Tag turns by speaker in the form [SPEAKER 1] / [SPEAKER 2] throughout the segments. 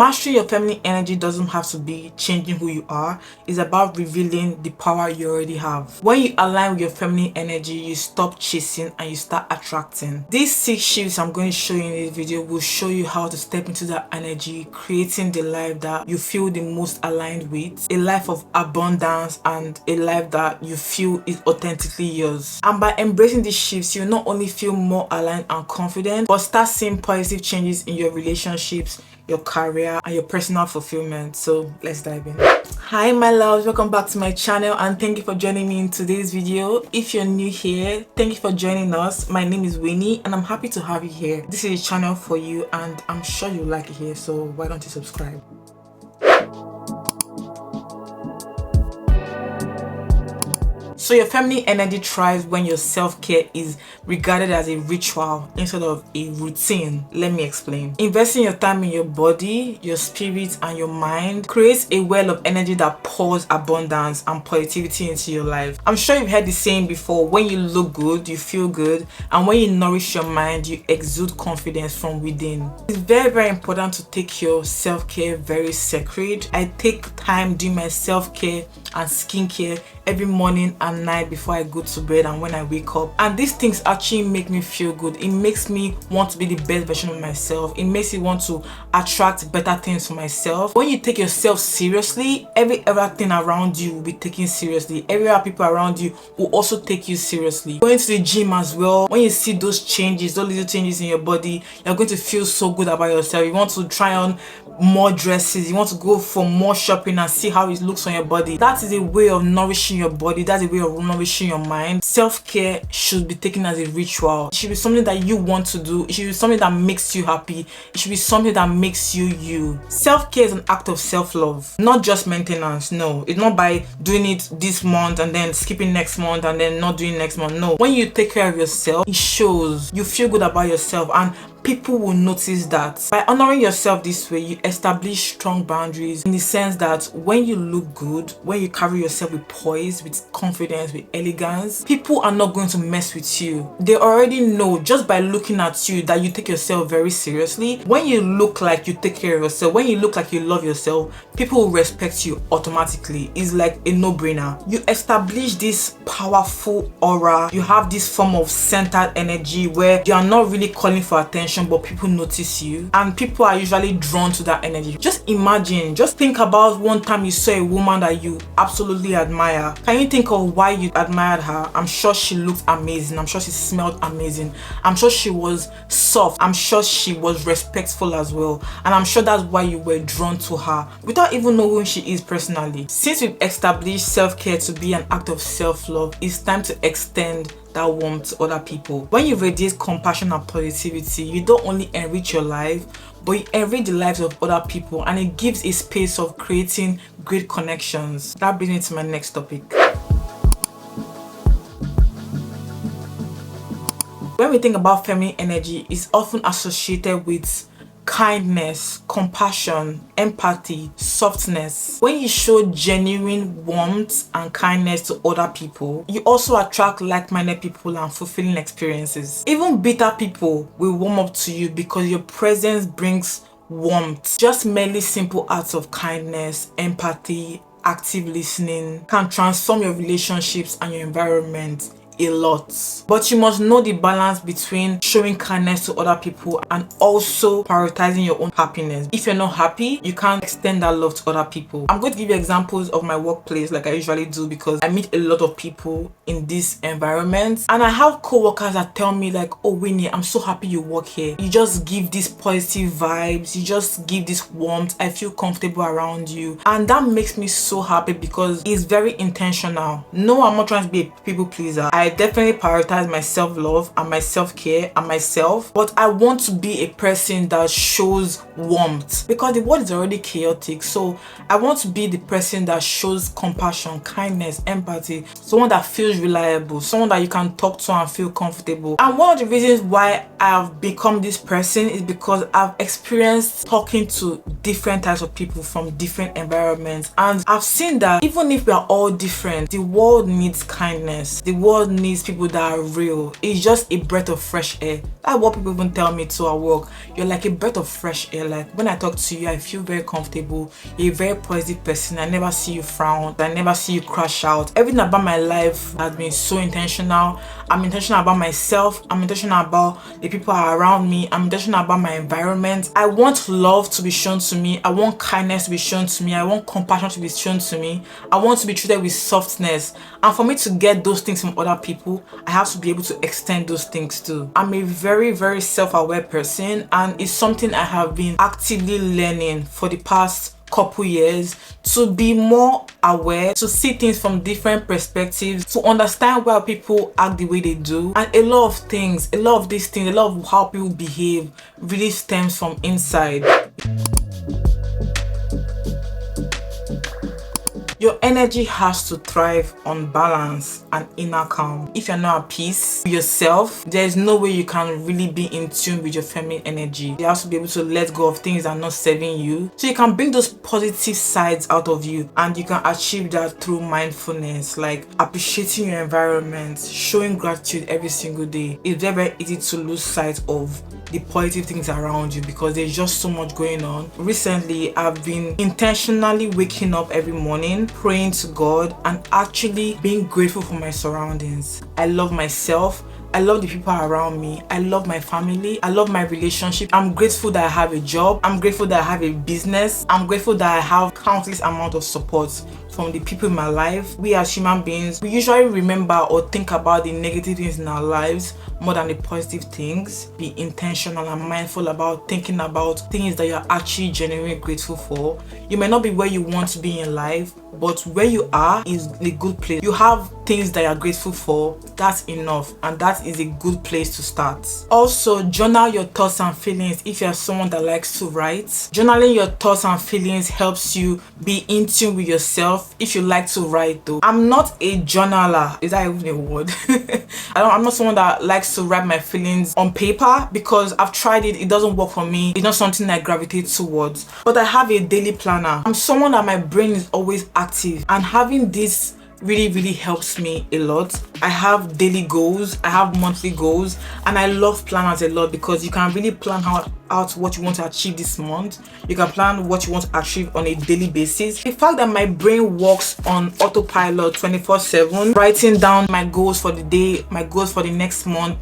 [SPEAKER 1] Mastering your feminine energy doesn't have to be changing who you are. It's about revealing the power you already have. When you align with your feminine energy, you stop chasing and you start attracting. These 6 shifts I'm going to show you in this video will show you how to step into that energy, creating the life that you feel the most aligned with, a life of abundance and a life that you feel is authentically yours. And by embracing these shifts, you not only feel more aligned and confident, but start seeing positive changes in your relationships, your career and your personal fulfillment. So let's dive in. Hi my loves, welcome back to my channel and thank you for joining me in today's video. If you're new here, thank you for joining us. My name is Winnie and I'm happy to have you here. This is a channel for you and I'm sure you like it here, so why don't you subscribe? So your feminine energy thrives when your self-care is regarded as a ritual instead of a routine. Let me explain. Investing your time in your body, your spirit and your mind creates a well of energy that pours abundance and positivity into your life. I'm sure you've heard the saying before, when you look good, you feel good, and when you nourish your mind, you exude confidence from within. It's very important to take your self-care very sacred. I take time doing my self-care and skincare every morning and night before I go to bed and when I wake up, and these things actually make me feel good. It makes me want to be the best version of myself. It makes me want to attract better things for myself. When you take yourself seriously, every other thing around you will be taken seriously. Every other people around you will also take you seriously. Going to the gym as well, when you see those changes, those little changes in your body, you're going to feel so good about yourself. You want to try on more dresses, you want to go for more shopping and see how it looks on your body. That is a way of nourishing your body. That's a way of nourishing your mind. Self-care should be taken as a ritual. It should be something that you want to do. It should be something that makes you happy. It should be something that makes you you. Self-care is an act of self-love, not just maintenance. No, it's not by doing it this month and then skipping next month and then not doing next month. No, when you take care of yourself, it shows. You feel good about yourself and people will notice that. By honoring yourself this way, you establish strong boundaries in the sense that when you look good, when you carry yourself with poise, with confidence, with elegance, people are not going to mess with you. They already know just by looking at you that you take yourself very seriously. When you look like you take care of yourself, when you look like you love yourself, people will respect you automatically. It's like a no-brainer. You establish this powerful aura. You have this form of centered energy where you are not really calling for attention, but people notice you and people are usually drawn to that energy. Just imagine, just think about one time you saw a woman that you absolutely admire. Can you think of why you admired her? I'm sure she looked amazing. I'm sure she smelled amazing. I'm sure she was soft. I'm sure she was respectful as well. And I'm sure that's why you were drawn to her without even knowing who she is personally. Since we've established self-care to be an act of self-love, it's time to extend that warmth to other people. When you radiate compassion and positivity, you don't only enrich your life, but you enrich the lives of other people, and it gives a space of creating great connections. That brings me to my next topic. When we think about feminine energy, it's often associated with kindness, compassion, empathy, softness. When you show genuine warmth and kindness to other people, you also attract like-minded people and fulfilling experiences. Even bitter people will warm up to you because your presence brings warmth. Just merely simple acts of kindness, empathy, active listening can transform your relationships and your environment a lot. But you must know the balance between showing kindness to other people and also prioritizing your own happiness. If you're not happy, you can't extend that love to other people. I'm going to give you examples of my workplace like I usually do because I meet a lot of people in this environment, and I have co-workers that tell me like, oh Winnie, I'm so happy you work here. You just give these positive vibes, you just give this warmth, I feel comfortable around you, and that makes me so happy because it's very intentional. No, I'm not trying to be a people pleaser. I definitely prioritize my self-love and my self-care and myself, but I want to be a person that shows warmth because the world is already chaotic. So I want to be the person that shows compassion, kindness, empathy, someone that feels reliable, someone that you can talk to and feel comfortable. And one of the reasons why I've become this person is because I've experienced talking to different types of people from different environments, and I've seen that even if we are all different, the world needs kindness, the world world needs people that are real. It's just a breath of fresh air. That's what people even tell me to at work. You're like a breath of fresh air. Like when I talk to you, I feel very comfortable. You're a very positive person. I never see you frown. I never see you crash out. Everything about my life has been so intentional. I'm intentional about myself. I'm intentional about the people around me. I'm intentional about my environment. I want love to be shown to me. I want kindness to be shown to me. I want compassion to be shown to me. I want to be treated with softness. And for me to get those things from other people, I have to be able to extend those things too. I'm a very, very self-aware person, and it's something I have been actively learning for the past couple years, to be more aware, to see things from different perspectives, to understand why people act the way they do. And a lot of things, a lot of these things, a lot of how people behave really stems from inside. Your energy has to thrive on balance and inner calm. If you're not at peace with yourself, there's no way you can really be in tune with your feminine energy. You have to be able to let go of things that are not serving you, so you can bring those positive sides out of you, and you can achieve that through mindfulness, like appreciating your environment, showing gratitude every single day. It's very, very easy to lose sight of the positive things around you because there's just so much going on. Recently, I've been intentionally waking up every morning, praying to God, and actually being grateful for my surroundings. I love myself. I love the people around me. I love my family. I love my relationship. I'm grateful that I have a job. I'm grateful that I have a business. I'm grateful that I have countless amount of support from the people in my life. We as human beings, we usually remember or think about the negative things in our lives more than the positive things. Be intentional and mindful about thinking about things that you're actually genuinely grateful for. You may not be where you want to be in life, but where you are is a good place. You have things that you're grateful for. That's enough, and that is a good place to start. Also, journal your thoughts and feelings. If you're someone that likes to write, journaling your thoughts and feelings helps you be in tune with yourself. If you like to write though, I'm not a journaler. Is that even a word? I'm not someone that likes to write my feelings on paper because I've tried it. It doesn't work for me. It's not something I gravitate towards. But I have a daily planner. I'm someone that my brain is always active, and having this really helps me a lot. I have daily goals, I have monthly goals, and I love planners a lot because you can really plan out what you want to achieve this month. You can plan what you want to achieve on a daily basis. The fact that my brain works on autopilot 24/7, writing down my goals for the day, my goals for the next month,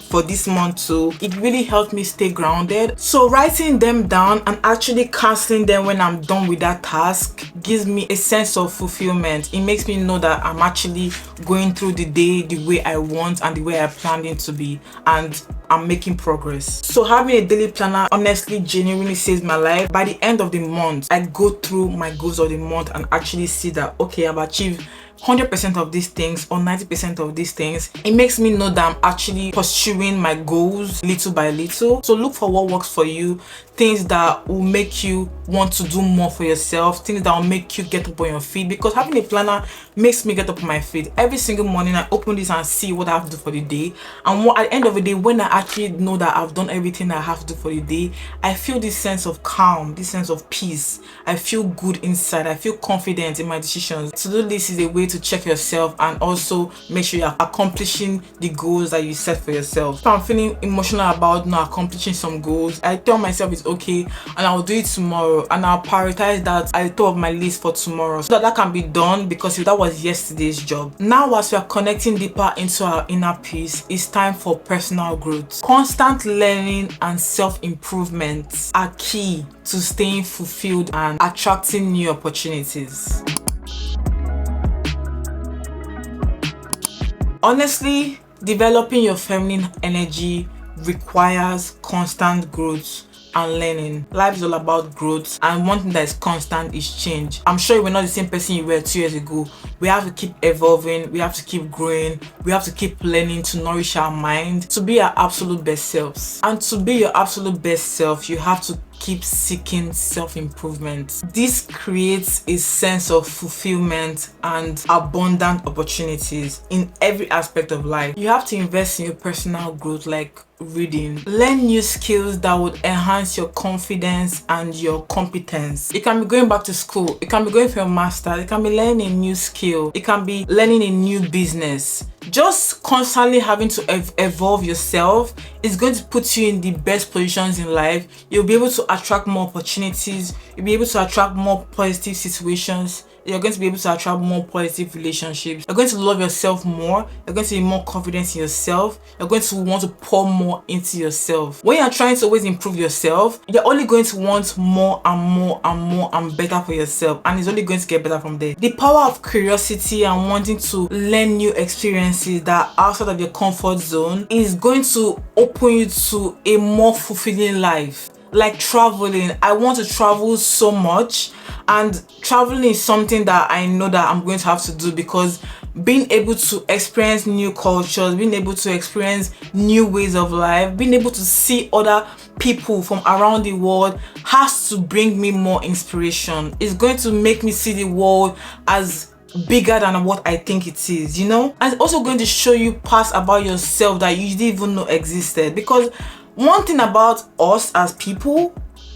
[SPEAKER 1] for this month too, it really helped me stay grounded. So writing them down and actually canceling them when I'm done with that task gives me a sense of fulfillment. It makes me know that I'm actually going through the day the way I want and the way I planned it to be, and I'm making progress. So having a daily planner honestly genuinely saves my life. By the end of the month, I go through my goals of the month and actually see that, okay, I've achieved 100% of these things or 90% of these things. It makes me know that I'm actually pursuing my goals little by little. So look for what works for you, things that will make you want to do more for yourself, things that will make you get up on your feet, because having a planner makes me get up on my feet. Every single morning I open this and see what I have to do for the day, and at the end of the day, when I actually know that I've done everything I have to do for the day, I feel this sense of calm, this sense of peace. I feel good inside. I feel confident in my decisions. To-do list is a way to check yourself and also make sure you're accomplishing the goals that you set for yourself. If I'm feeling emotional about not accomplishing some goals, I tell myself it's okay and I'll do it tomorrow, and I'll prioritize that at the top of my list for tomorrow so that can be done, because that was yesterday's job. Now, as we are connecting deeper into our inner peace, it's time for personal growth. Constant learning and self-improvement are key to staying fulfilled and attracting new opportunities. Honestly, developing your feminine energy requires constant growth and learning. Life is all about growth, and one thing that is constant is change. I'm sure you were not the same person you were 2 years ago. We have to keep evolving, we have to keep growing, we have to keep learning to nourish our mind to be our absolute best selves. And to be your absolute best self, you have to keep seeking self-improvement. This creates a sense of fulfillment and abundant opportunities in every aspect of life. You have to invest in your personal growth, like reading. Learn new skills that would enhance your confidence and your competence. It can be going back to school, it can be going for a master, it can be learning a new skill, it can be learning a new business. Just constantly having to evolve yourself is going to put you in the best positions in life. You'll be able to attract more opportunities, you'll be able to attract more positive situations, you're going to be able to attract more positive relationships, you're going to love yourself more, you're going to be more confident in yourself, you're going to want to pour more into yourself. When you're trying to always improve yourself, you're only going to want more and more and more and better for yourself, and it's only going to get better from there. The power of curiosity and wanting to learn new experiences that are outside of your comfort zone is going to open you to a more fulfilling life. Like traveling, I want to travel so much, and traveling is something that I know that I'm going to have to do, because being able to experience new cultures, being able to experience new ways of life, being able to see other people from around the world has to bring me more inspiration. It's going to make me see the world as bigger than what I think it is, you know? And it's also going to show you parts about yourself that you didn't even know existed, because one thing about us as people,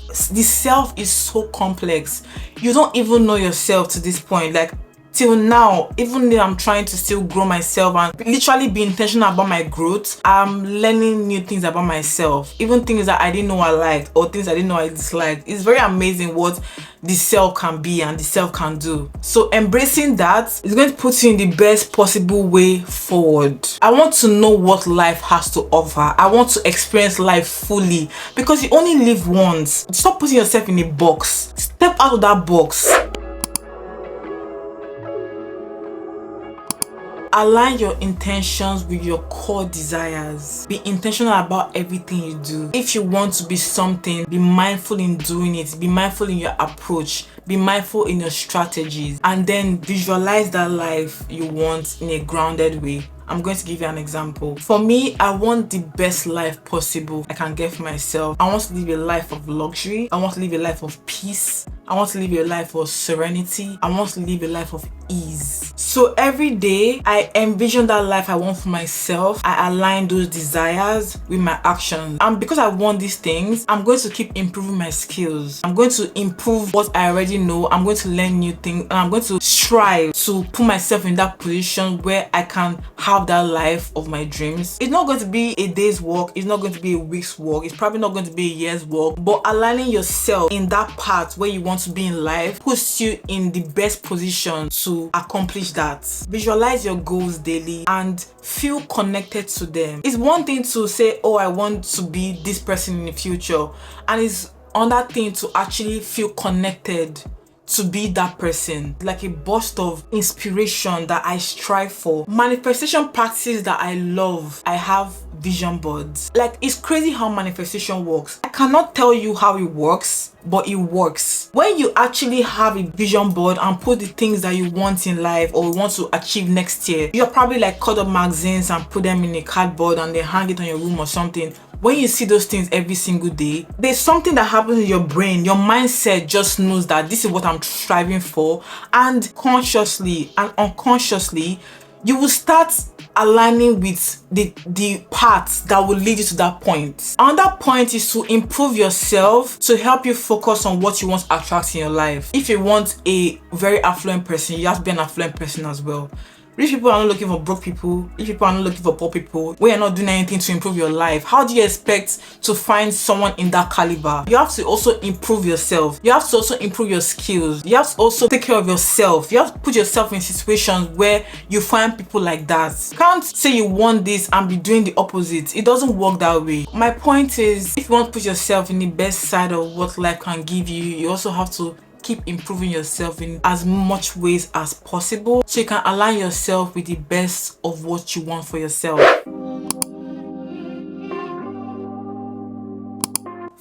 [SPEAKER 1] the self is so complex. You don't even know yourself to this point. Like till now, even though I'm trying to still grow myself and literally be intentional about my growth, I'm learning new things about myself, even things that I didn't know I liked or things I didn't know I disliked. It's very amazing what the self can be and the self can do. So embracing that is going to put you in the best possible way forward. I want to know what life has to offer. I want to experience life fully, because you only live once. Stop putting yourself in a box. Step out of that box. Align your intentions with your core desires. Be intentional about everything you do. If you want to be something, be mindful in doing it. Be mindful in your approach. Be mindful in your strategies. And then visualize that life you want in a grounded way. I'm going to give you an example. For me, I want the best life possible I can get for myself. I want to live a life of luxury. I want to live a life of peace. I want to live a life of serenity. I want to live a life of ease. So every day, I envision that life I want for myself. I align those desires with my actions. And because I want these things, I'm going to keep improving my skills. I'm going to improve what I already know. I'm going to learn new things. And I'm going to strive to put myself in that position where I can have that life of my dreams. It's not going to be a day's work. It's not going to be a week's work. It's probably not going to be a year's work. But aligning yourself in that path where you want to be in life puts you in the best position to accomplish that. Visualize your goals daily and feel connected to them. It's one thing to say, oh, I want to be this person in the future, and it's another thing to actually feel connected to be that person. Like a burst of inspiration that I strive for. Manifestation practices that I love. I have vision boards. Like, it's crazy how manifestation works. I cannot tell you how it works, but it works. When you actually have a vision board and put the things that you want in life or want to achieve next year, you're probably like cut up magazines and put them in a cardboard and then hang it on your room or something. When you see those things every single day, there's something that happens in your brain. Your mindset just knows that this is what I'm striving for, and consciously and unconsciously you will start aligning with the paths that will lead you to that point. Another point is to improve yourself to help you focus on what you want to attract in your life. If you want a very affluent person, you have to be an affluent person as well. Rich people are not looking for broke people. Rich people are not looking for poor people. We are not doing anything to improve your life. How do you expect to find someone in that caliber? You have to also improve yourself. You have to also improve your skills. You have to also take care of yourself. You have to put yourself in situations where you find people like that. You can't say you want this and be doing the opposite. It doesn't work that way. My point is, if you want to put yourself in the best side of what life can give you, you also have to keep improving yourself in as much ways as possible so you can align yourself with the best of what you want for yourself.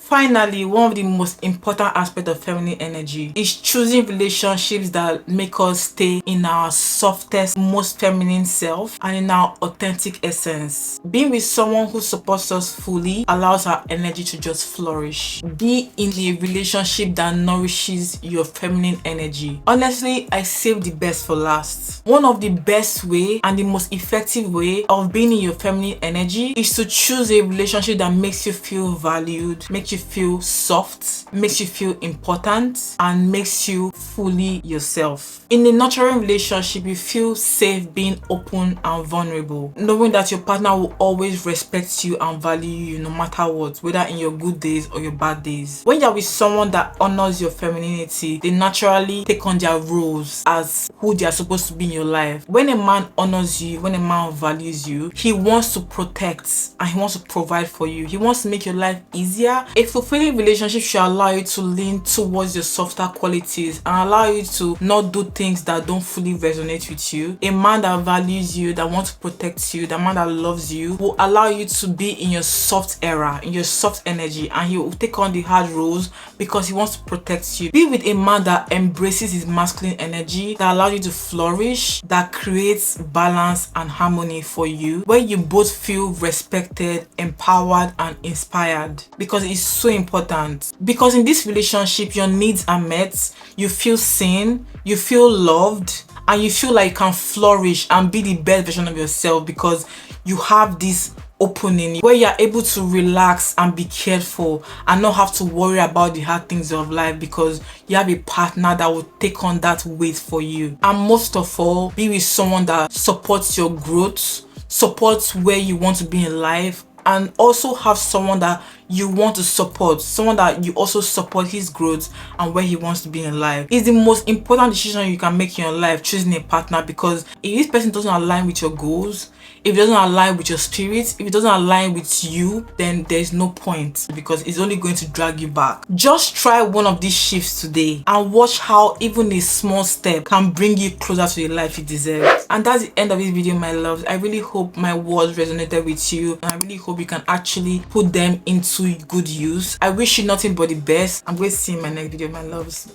[SPEAKER 1] Finally, one of the most important aspects of feminine energy is choosing relationships that make us stay in our softest, most feminine self and in our authentic essence. Being with someone who supports us fully allows our energy to just flourish. Be in a relationship that nourishes your feminine energy. Honestly, I save the best for last. One of the best way and the most effective way of being in your feminine energy is to choose a relationship that makes you feel valued, makes you feel soft, makes you feel important, and makes you fully yourself. In a nurturing relationship, you feel safe being open and vulnerable, knowing that your partner will always respect you and value you no matter what, whether in your good days or your bad days. When you're with someone that honors your femininity, they naturally take on their roles as who they are supposed to be in your life. When a man honors you, when a man values you, he wants to protect and he wants to provide for you. He wants to make your life easier. A fulfilling relationship should allow you to lean towards your softer qualities and allow you to not do things that don't fully resonate with you. A man that values you, that wants to protect you, the man that loves you, will allow you to be in your soft era, in your soft energy, and he will take on the hard roles because he wants to protect you. Be with a man that embraces his masculine energy, that allows you to flourish, that creates balance and harmony for you, where you both feel respected, empowered, and inspired, because it's so important. Because in this relationship, your needs are met, you feel seen, you feel loved, and you feel like you can flourish and be the best version of yourself because you have this opening where you're able to relax and be careful and not have to worry about the hard things of life because you have a partner that will take on that weight for you. And most of all, be with someone that supports your growth, supports where you want to be in life, and also have someone that you want to support, someone that you also support his growth and where he wants to be in life. It's the most important decision you can make in your life, choosing a partner, because if this person doesn't align with your goals, if it doesn't align with your spirit, if it doesn't align with you, then there's no point because it's only going to drag you back. Just try one of these shifts today and watch how even a small step can bring you closer to the life you deserve. And that's the end of this video, my loves. I really hope my words resonated with you, and I really hope you can actually put them into good use. I wish you nothing but the best. I'm going to see you in my next video, my loves.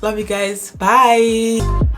[SPEAKER 1] Love you guys. Bye.